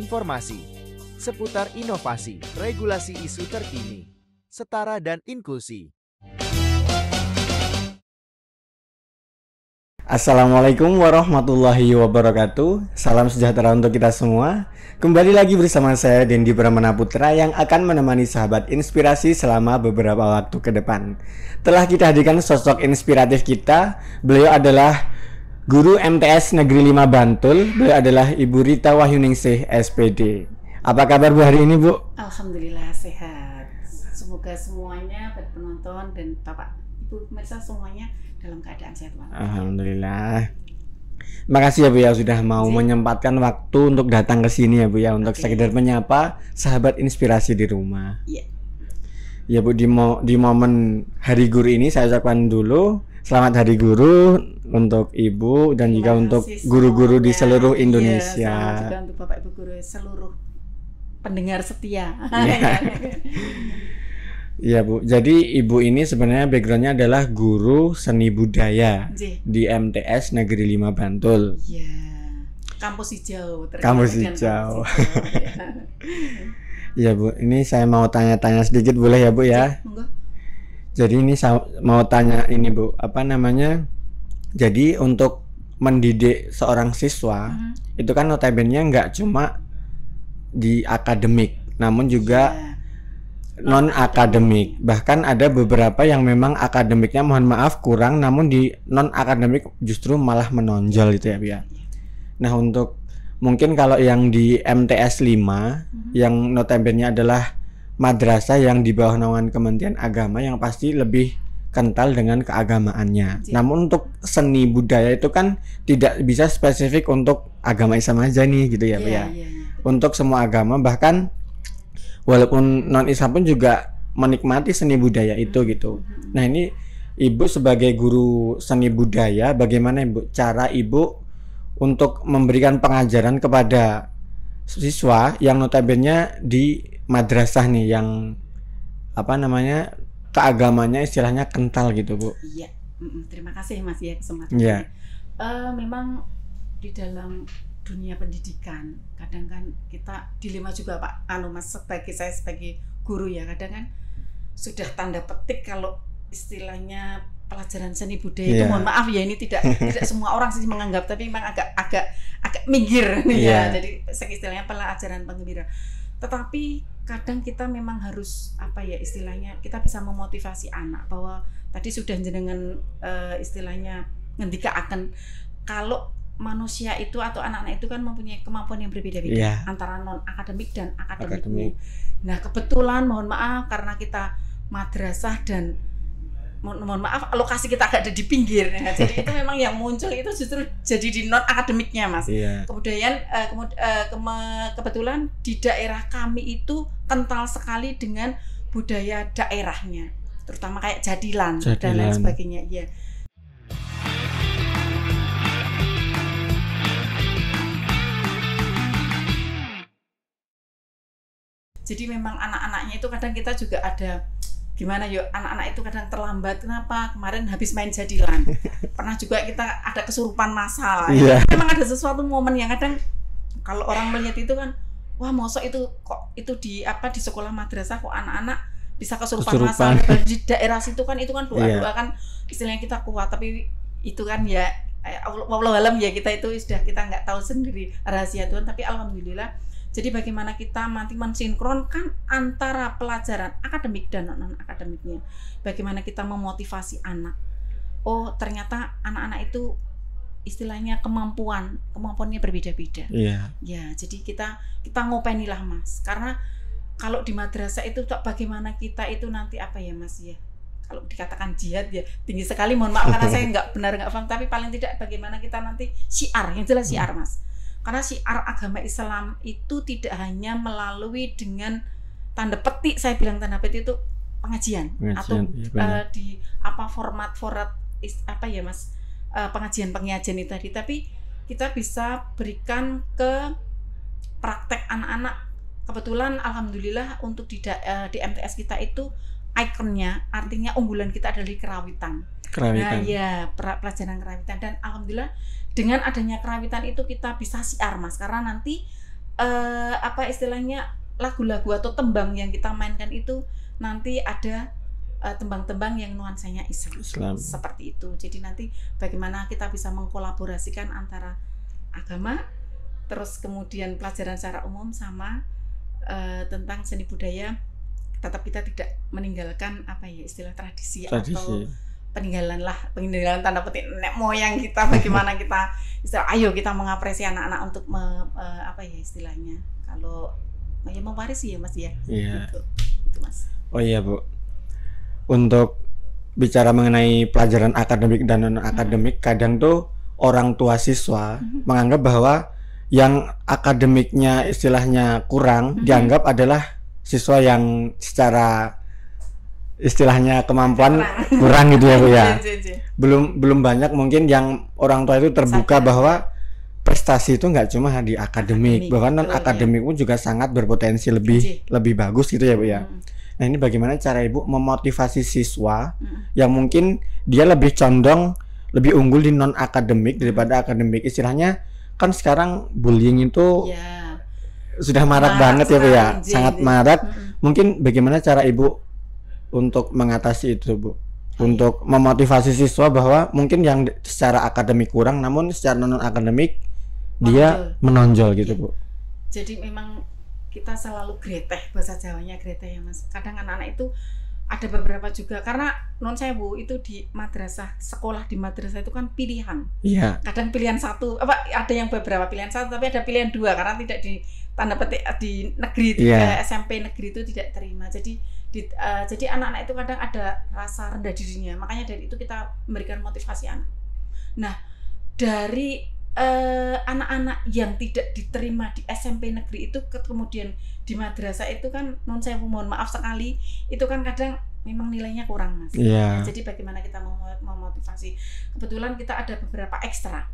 informasi seputar inovasi, regulasi isu terkini, setara dan inklusi. Assalamualaikum warahmatullahi wabarakatuh. Salam sejahtera untuk kita semua. Kembali lagi bersama saya Dendi Pramana Putra yang akan menemani sahabat inspirasi selama beberapa waktu ke depan. Telah kita hadirkan sosok inspiratif kita. Beliau adalah Guru MTS Negeri 5 Bantul. Beliau adalah Ibu Rita Wahyuningsih SPD. Apa kabar Bu hari ini, Bu? Alhamdulillah sehat. Semoga semuanya penonton dan Bapak Ibu pemirsa semuanya dalam keadaan sehat. Alhamdulillah. Makasih ya Bu ya sudah mau menyempatkan waktu untuk datang ke sini ya Bu ya untuk sekedar menyapa sahabat inspirasi di rumah. Iya. Ya Bu, di momen Hari Guru ini saya ucapkan dulu selamat Hari Guru untuk Ibu dan juga untuk guru-guru di seluruh Indonesia. Selamat juga untuk Bapak Ibu guru seluruh pendengar setia. Iya Bu, jadi Ibu ini sebenarnya backgroundnya adalah guru seni budaya di MTS Negeri 5 Bantul. Iya, kampus hijau. Kampus hijau. Iya Bu, ini saya mau tanya-tanya sedikit boleh ya Bu ya? Jadi ini saya mau tanya ini Bu, apa namanya? Jadi untuk mendidik seorang siswa itu kan notabene nggak cuma di akademik, namun juga non akademik. Bahkan ada beberapa yang memang akademiknya mohon maaf kurang, namun di non akademik justru malah menonjol itu ya Bu ya. Nah untuk mungkin kalau yang di MTS 5 yang notabene adalah madrasah yang di bawah naungan Kementerian Agama yang pasti lebih kental dengan keagamaannya. Namun untuk seni budaya itu kan tidak bisa spesifik untuk agama Islam aja nih gitu ya Bu ya. Untuk semua agama, bahkan walaupun non-Islam pun juga menikmati seni budaya itu gitu. Nah ini Ibu sebagai guru seni budaya, bagaimana Ibu cara Ibu untuk memberikan pengajaran kepada siswa yang notabene di madrasah nih, yang apa namanya keagamannya istilahnya kental gitu Bu? Iya, terima kasih Mas ya kesempatannya. Memang di dalam dunia pendidikan kadang kan kita dilema juga Pak Mas, saya sebagai guru ya, kadang kan sudah tanda petik kalau istilahnya pelajaran seni budaya itu mohon maaf ya ini tidak semua orang sih menganggap, tapi memang agak minggir ya. Jadi istilahnya pelajaran penggembira. Tetapi kadang kita memang harus apa ya istilahnya kita bisa memotivasi anak bahwa tadi sudah jenengan istilahnya ngendika akan kalau manusia itu atau anak-anak itu kan mempunyai kemampuan yang berbeda-beda antara non akademik dan akademik. Nah kebetulan mohon maaf karena kita madrasah dan mohon maaf lokasi kita agak ada di pinggir, jadi itu memang yang muncul itu justru jadi di non akademiknya Mas. Kemudian kebetulan di daerah kami itu kental sekali dengan budaya daerahnya, terutama kayak jadilan. Dan lain sebagainya ya. Jadi memang anak-anaknya itu kadang kita juga ada gimana yuk, anak-anak itu kadang terlambat. Kenapa? Kemarin habis main jadilan. Pernah juga kita ada kesurupan massal. Memang ada sesuatu momen yang kadang kalau orang melihat itu kan, wah mosok itu kok itu di sekolah madrasah kok anak-anak bisa kesurupan massal. Di daerah situ kan itu kan doa-doa kan istilahnya kita kuat, tapi itu kan ya wallahualam ya kita itu sudah kita nggak tahu sendiri rahasia Tuhan, tapi alhamdulillah. Jadi bagaimana kita nanti mensinkronkan antara pelajaran akademik dan non-akademiknya. Bagaimana kita memotivasi anak. Oh ternyata anak-anak itu istilahnya kemampuannya berbeda-beda. Ya jadi kita ngopenilah Mas. Karena kalau di madrasah itu bagaimana kita itu nanti apa ya Mas ya. Kalau dikatakan jihad ya tinggi sekali, mohon maaf karena saya nggak paham. Tapi paling tidak bagaimana kita nanti syiar, yang jelas syiar Mas. Karena syiar agama Islam itu tidak hanya melalui dengan tanda petik, saya bilang tanda petik itu pengajian atau di format apa ya Mas, pengajian itu tadi, tapi kita bisa berikan ke praktek anak-anak. Kebetulan alhamdulillah untuk di MTS kita itu ikonnya artinya unggulan kita adalah kerawitan. Nah ya pelajaran kerawitan, dan alhamdulillah dengan adanya kerawitan itu kita bisa syiar Mas, karena nanti apa istilahnya lagu-lagu atau tembang yang kita mainkan itu nanti ada tembang-tembang yang nuansanya Islam seperti itu. Jadi nanti bagaimana kita bisa mengkolaborasikan antara agama, terus kemudian pelajaran secara umum sama tentang seni budaya, tetap kita tidak meninggalkan apa ya istilah tradisi. Atau peninggalan tanda petik nenek moyang kita. Bagaimana kita ayo kita mengapresiasi anak-anak untuk apa ya istilahnya, kalau ya mewarisi ya Mas ya. Iya. Gitu Mas. Oh iya Bu, untuk bicara mengenai pelajaran akademik dan non akademik, kadang tuh orang tua siswa menganggap bahwa yang akademiknya istilahnya kurang dianggap adalah siswa yang secara istilahnya kemampuan kurang gitu ya Bu ya. Belum banyak mungkin yang orang tua itu terbuka bahwa prestasi itu nggak cuma di akademik, bahkan non akademik pun juga sangat berpotensi lebih bagus gitu ya Bu ya. Nah ini bagaimana cara Ibu memotivasi siswa yang mungkin dia lebih condong, lebih unggul di non akademik daripada akademik. Istilahnya kan sekarang bullying itu sudah marak banget ya Bu ya, sangat marak. Mungkin bagaimana cara Ibu untuk mengatasi itu Bu, untuk memotivasi siswa bahwa mungkin yang secara akademik kurang namun secara non akademik dia menonjol gitu Bu. Jadi memang kita selalu greteh, bahasa Jawanya greteh ya Mas. Kadang anak-anak itu ada beberapa juga, karena non sewu itu di madrasah, sekolah di madrasah itu kan pilihan. Iya. Kadang pilihan satu, ada yang beberapa pilihan satu, tapi ada pilihan dua karena tidak di tanda petik di negeri, SMP negeri itu tidak terima. Jadi anak-anak itu kadang ada rasa rendah dirinya, makanya dari itu kita memberikan motivasi anak. Nah dari anak-anak yang tidak diterima di SMP negeri itu kemudian di madrasah itu kan non sewu, mohon maaf sekali, itu kan kadang memang nilainya kurang Mas. Yeah. Jadi bagaimana kita memotivasi? Kebetulan kita ada beberapa ekstra.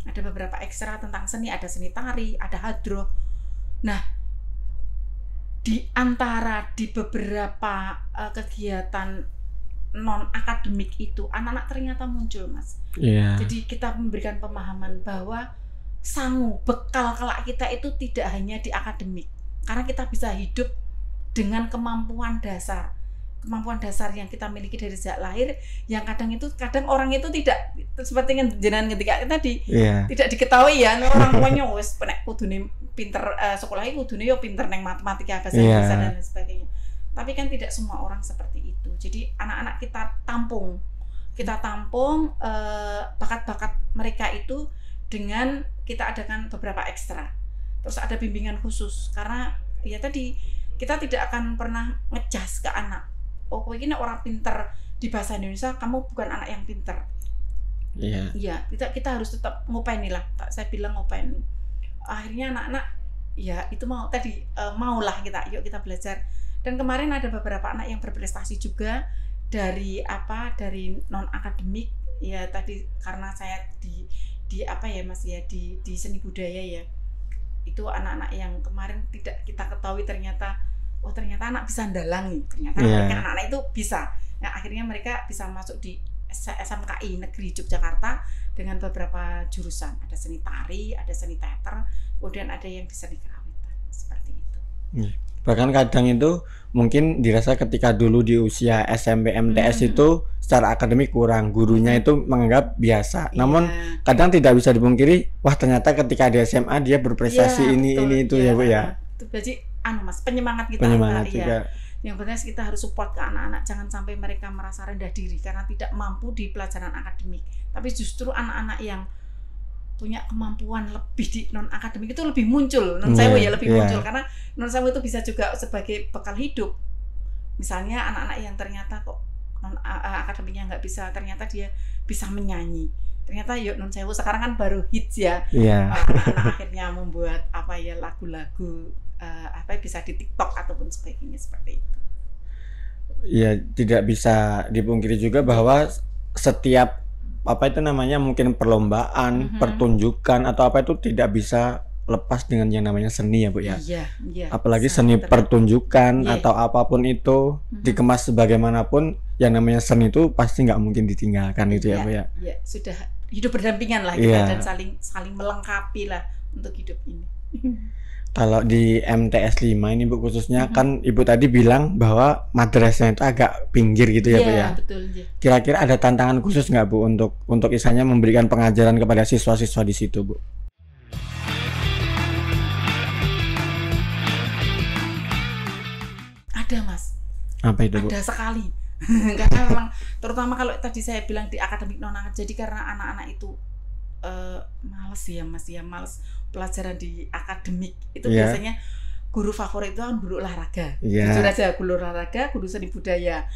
Ada beberapa ekstra tentang seni, ada seni tari, ada hadroh. Nah, di beberapa kegiatan non akademik itu anak-anak ternyata muncul Mas. Jadi kita memberikan pemahaman bahwa bekal kelak kita itu tidak hanya di akademik, karena kita bisa hidup dengan kemampuan dasar yang kita miliki dari sejak lahir, yang kadang orang itu tidak seperti jenengan ketika tadi tidak diketahui ya, orang tuanya wes kudune pinter sekolah itu kudune yo pinter neng matematika, bahasa Inggris dan lain sebagainya. Tapi kan tidak semua orang seperti itu. Jadi anak-anak kita tampung bakat-bakat mereka itu dengan kita adakan beberapa ekstra. Terus ada bimbingan khusus, karena ya tadi kita tidak akan pernah ngejudge ke anak. Oh, kowe iki nek orang pinter di bahasa Indonesia, kamu bukan anak yang pinter. Iya, kita harus tetap ngopeni lah. Saya bilang ngopeni. Akhirnya anak-anak ya itu maulah yuk kita belajar. Dan kemarin ada beberapa anak yang berprestasi juga dari non akademik ya, tadi karena saya di apa ya Mas ya, di seni budaya ya. Itu anak-anak yang kemarin tidak kita ketahui ternyata anak bisa dalangi, ternyata anak-anak itu bisa. Nah, akhirnya mereka bisa masuk di SMKI Negeri Yogyakarta dengan beberapa jurusan. Ada seni tari, ada seni teater, kemudian ada yang di seni kerawitan, seperti itu. Bahkan kadang itu mungkin dirasa ketika dulu di usia SMP MTS itu secara akademik kurang, gurunya itu menganggap biasa. Namun kadang tidak bisa dipungkiri, wah ternyata ketika di SMA dia berprestasi itu ya Bu ya. Itu jadi Mas, penyemangat kita. Juga. Yang benar kita harus support ke anak-anak, jangan sampai mereka merasa rendah diri karena tidak mampu di pelajaran akademik. Tapi justru anak-anak yang punya kemampuan lebih di non akademik itu lebih muncul, muncul, karena non sewu itu bisa juga sebagai bekal hidup. Misalnya anak-anak yang ternyata kok non akademiknya nggak bisa, ternyata dia bisa menyanyi. Ternyata non sewu sekarang kan baru hits ya. Anak-anak akhirnya membuat lagu-lagu bisa di TikTok ataupun sebagainya, seperti itu. Ya, tidak bisa dipungkiri juga bahwa setiap mungkin perlombaan, pertunjukan atau itu tidak bisa lepas dengan yang namanya seni ya Bu ya. Iya, iya. Apalagi seni pertunjukan atau apapun itu dikemas sebagaimanapun, yang namanya seni itu pasti nggak mungkin ditinggalkan itu ya Bu ya. Iya, sudah hidup berdampingan lah kita dan saling melengkapi lah untuk hidup ini. Kalau di MTS 5 ini Bu khususnya kan Ibu tadi bilang bahwa madrasahnya itu agak pinggir gitu ya Bu ya. Betul. Kira-kira ada tantangan khusus nggak Bu untuk misalnya memberikan pengajaran kepada siswa-siswa di situ Bu? Ada Mas. Apa itu Bu? Ada sekali. Karena memang terutama kalau tadi saya bilang di akademik non-akademik, jadi karena anak-anak itu males ya Mas ya, males pelajaran di akademik itu biasanya guru favorit itu kan guru olahraga. Jujur aja, guru olahraga, guru seni budaya.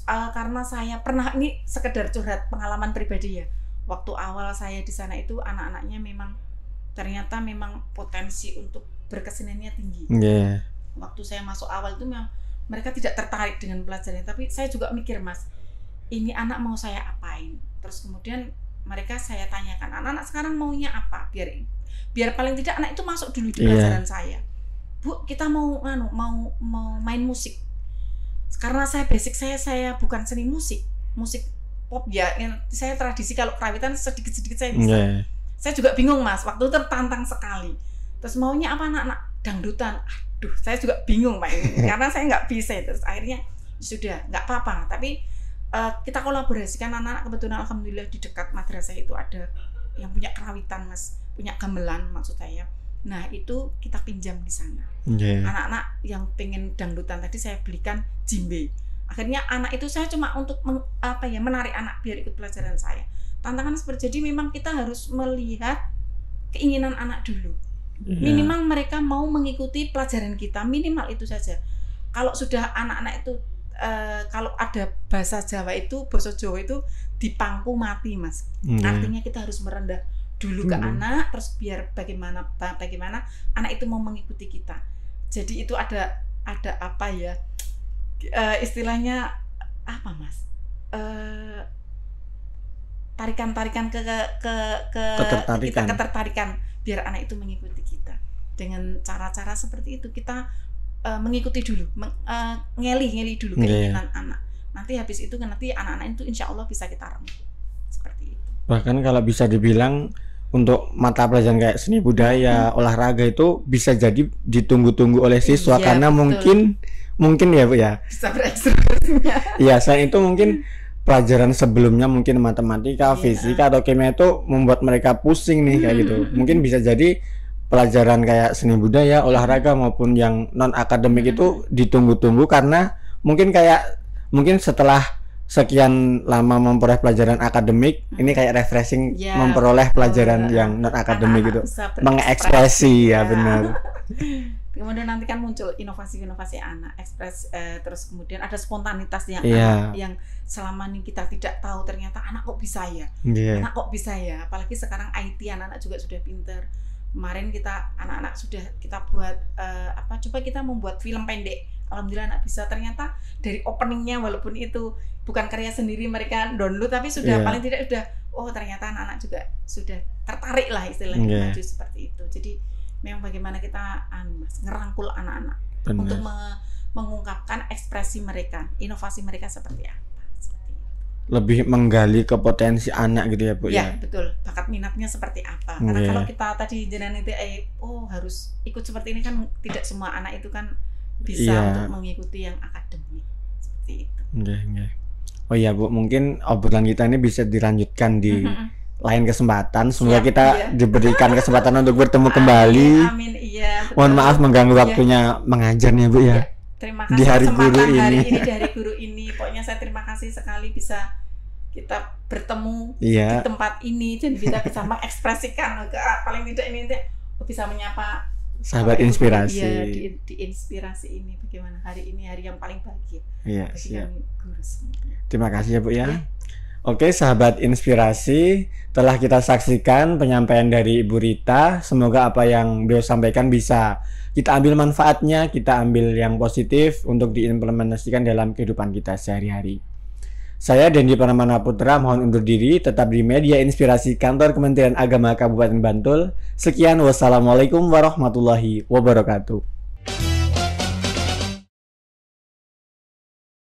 Karena saya pernah, ini sekedar curhat pengalaman pribadi ya. Waktu awal saya di sana itu anak-anaknya memang ternyata memang potensi untuk berkeseniannya tinggi. Waktu saya masuk awal itu memang mereka tidak tertarik dengan pelajarannya, tapi saya juga mikir Mas, ini anak mau saya apain? Terus kemudian mereka saya tanyakan, anak-anak sekarang maunya apa? Biar paling tidak anak itu masuk dulu di pelajaran saya. Bu, kita mau main musik. Karena saya basic saya bukan seni musik pop ya. Saya tradisi kalau kerawitan sedikit-sedikit saya bisa. Saya juga bingung Mas, waktu itu tertantang sekali. Terus maunya apa anak-anak? Dangdutan. Aduh, saya juga bingung Pak ini, karena saya nggak bisa. Terus akhirnya sudah nggak apa-apa, tapi kita kolaborasikan anak-anak. Kebetulan alhamdulillah di dekat madrasah itu ada yang punya kerawitan Mas, punya gamelan maksud saya. Nah itu kita pinjam di sana. Anak-anak yang pengen dangdutan tadi saya belikan djembe. Akhirnya anak itu saya cuma untuk menarik anak biar ikut pelajaran saya. Tantangan seperti jadi memang kita harus melihat keinginan anak dulu. Minimal mereka mau mengikuti pelajaran kita, minimal itu saja. Kalau sudah anak-anak itu kalau ada bahasa Jawa itu, bahasa Jawa itu dipangku mati Mas. Artinya kita harus merendah dulu ke anak, terus biar bagaimana anak itu mau mengikuti kita. Jadi itu ada apa ya, istilahnya apa Mas, tarikan ketertarikan biar anak itu mengikuti kita. Dengan cara-cara seperti itu kita mengikuti dulu, ngeli dulu keinginan anak. Nanti habis itu anak-anak itu insya Allah bisa kita rengkuh seperti itu. Bahkan kalau bisa dibilang untuk mata pelajaran kayak seni budaya, olahraga itu bisa jadi ditunggu-tunggu oleh siswa karena betul. mungkin ya Bu ya. Bisa berekspresinya. Iya, selain itu mungkin pelajaran sebelumnya mungkin matematika, fisika atau kimia itu membuat mereka pusing nih kayak gitu. Mungkin bisa jadi pelajaran kayak seni budaya, olahraga maupun yang non akademik itu ditunggu-tunggu karena mungkin setelah sekian lama memperoleh pelajaran akademik, ini kayak refreshing memperoleh pelajaran yang non akademik gitu, mengekspresi ya benar. Kemudian nanti kan muncul inovasi-inovasi anak, terus kemudian ada spontanitas yang yang selama ini kita tidak tahu, ternyata anak kok bisa ya, anak kok bisa ya, apalagi sekarang IT anak-anak juga sudah pinter. Kemarin anak-anak sudah kita buat coba kita membuat film pendek, alhamdulillah anak bisa. Ternyata dari openingnya walaupun itu bukan karya sendiri mereka download, tapi sudah paling tidak sudah ternyata anak-anak juga sudah tertarik lah istilahnya maju seperti itu. Jadi memang bagaimana kita ngerangkul anak-anak untuk mengungkapkan ekspresi mereka, inovasi mereka seperti apa. Lebih menggali ke potensi anak gitu ya Bu ya. Betul, bakat minatnya seperti apa. Karena kalau kita tadi jenengan itu harus ikut seperti ini kan tidak semua anak itu kan bisa untuk mengikuti yang akademik seperti itu. Oh iya Bu, mungkin obrolan kita ini bisa dilanjutkan di lain kesempatan. Semoga kita diberikan kesempatan untuk bertemu kembali. Amin. Iya. Mohon maaf mengganggu waktunya mengajar ya Bu ya. Terima kasih di hari guru ini. Di hari guru ini. Pokoknya saya terima kasih sekali bisa kita bertemu di tempat ini dan kita bisa mengekspresikan paling tidak ini bisa menyapa sahabat inspirasi. Di inspirasi ini bagaimana hari ini hari yang paling bahagia. Bagi kami guru semua. Terima kasih ya Bu ya. Oke, sahabat inspirasi, telah kita saksikan penyampaian dari Ibu Rita. Semoga apa yang beliau sampaikan bisa kita ambil manfaatnya, kita ambil yang positif untuk diimplementasikan dalam kehidupan kita sehari-hari. Saya Dendi Pramana Putra mohon undur diri, tetap di Media Inspirasi Kantor Kementerian Agama Kabupaten Bantul. Sekian, wassalamualaikum warahmatullahi wabarakatuh.